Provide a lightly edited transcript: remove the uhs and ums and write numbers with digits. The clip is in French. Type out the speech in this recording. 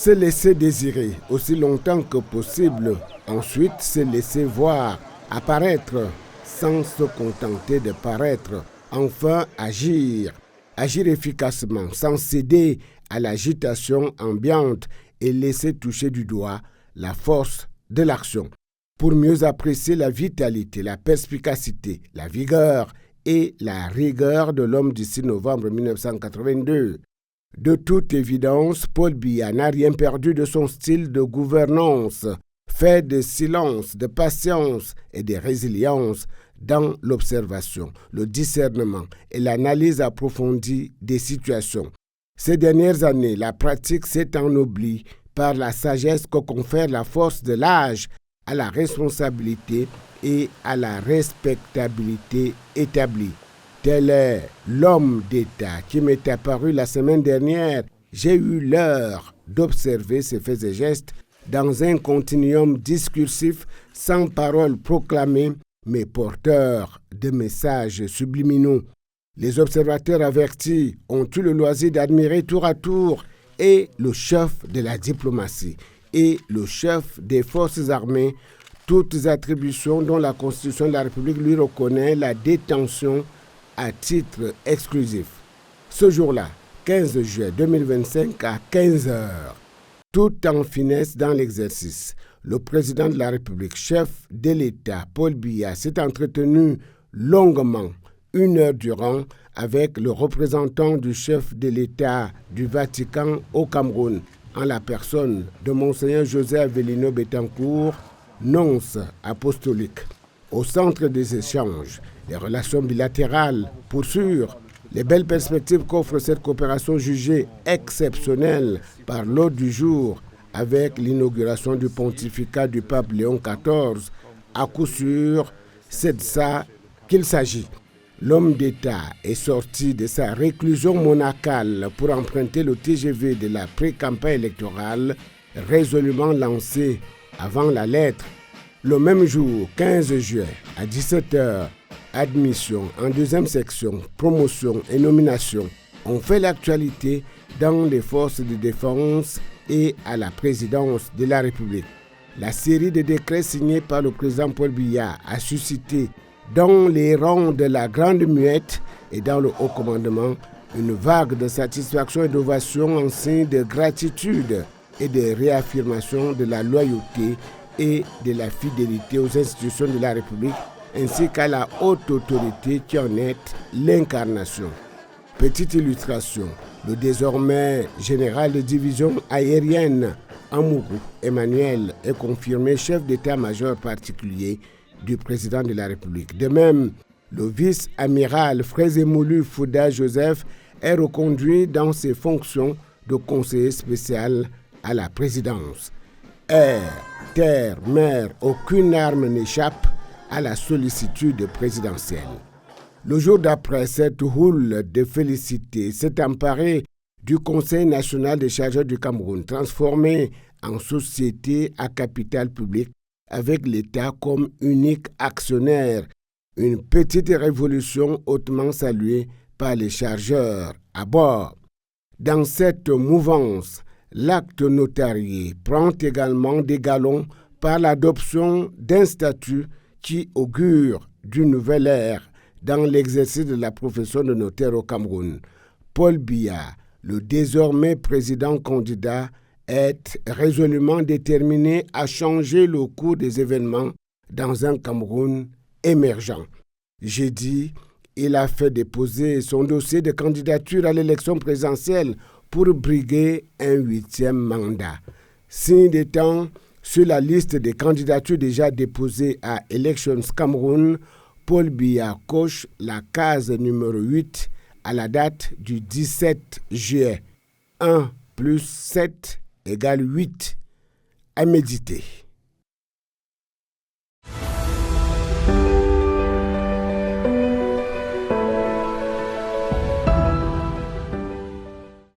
Se laisser désirer aussi longtemps que possible, ensuite se laisser voir, apparaître sans se contenter de paraître, enfin agir efficacement sans céder à l'agitation ambiante et laisser toucher du doigt la force de l'action pour mieux apprécier la vitalité, la perspicacité, la vigueur et la rigueur de l'homme du 6 novembre 1982. De toute évidence, Paul Biya n'a rien perdu de son style de gouvernance, fait de silence, de patience et de résilience dans l'observation, le discernement et l'analyse approfondie des situations. Ces dernières années, la pratique s'est ennoblie par la sagesse que confère la force de l'âge à la responsabilité et à la respectabilité établie. Tel est l'homme d'État qui m'est apparu la semaine dernière. J'ai eu l'heure d'observer ses faits et gestes dans un continuum discursif sans paroles proclamées, mais porteur de messages subliminaux. Les observateurs avertis ont eu le loisir d'admirer tour à tour et le chef de la diplomatie et le chef des forces armées, toutes attributions dont la Constitution de la République lui reconnaît la détention à titre exclusif. Ce jour-là, 15 juillet 2025 à 15h, tout en finesse dans l'exercice, le président de la République, chef de l'État, Paul Biya, s'est entretenu longuement, 1 heure durant, avec le représentant du chef de l'État du Vatican au Cameroun, en la personne de Monseigneur José Avelino Betancourt, nonce apostolique. Au centre des échanges, les relations bilatérales, pour sûr, les belles perspectives qu'offre cette coopération jugée exceptionnelle par l'ordre du jour avec l'inauguration du pontificat du pape Léon XIV, à coup sûr, c'est de ça qu'il s'agit. L'homme d'État est sorti de sa réclusion monacale pour emprunter le TGV de la pré-campagne électorale, résolument lancé avant la lettre. Le même jour, 15 juillet, à 17h, admission en deuxième section, promotion et nomination ont fait l'actualité dans les forces de défense et à la présidence de la République. La série de décrets signés par le président Paul Biya a suscité dans les rangs de la Grande Muette et dans le haut commandement une vague de satisfaction et d'ovation en signe de gratitude et de réaffirmation de la loyauté et de la fidélité aux institutions de la République ainsi qu'à la haute autorité qui en est l'incarnation. Petite illustration, le désormais général de division aérienne Amourou Emmanuel est confirmé chef d'état-major particulier du président de la République. De même, le vice-amiral Frézémoulu Fouda Joseph est reconduit dans ses fonctions de conseiller spécial à la présidence. Air, terre, mer, aucune arme n'échappe à la sollicitude présidentielle. Le jour d'après, cette houle de félicité s'est emparée du Conseil national des chargeurs du Cameroun, transformé en société à capital public avec l'État comme unique actionnaire, une petite révolution hautement saluée par les chargeurs à bord. Dans cette mouvance, l'acte notarié prend également des galons par l'adoption d'un statut qui augure d'une nouvelle ère dans l'exercice de la profession de notaire au Cameroun. Paul Biya, le désormais président candidat, est résolument déterminé à changer le cours des événements dans un Cameroun émergent. Jeudi, il a fait déposer son dossier de candidature à l'élection présidentielle pour briguer un 8e mandat. Signe des temps, sur la liste des candidatures déjà déposées à Elections Cameroun, Paul Biya coche la case numéro 8 à la date du 17 juillet. 1 plus 7 égale 8. À méditer.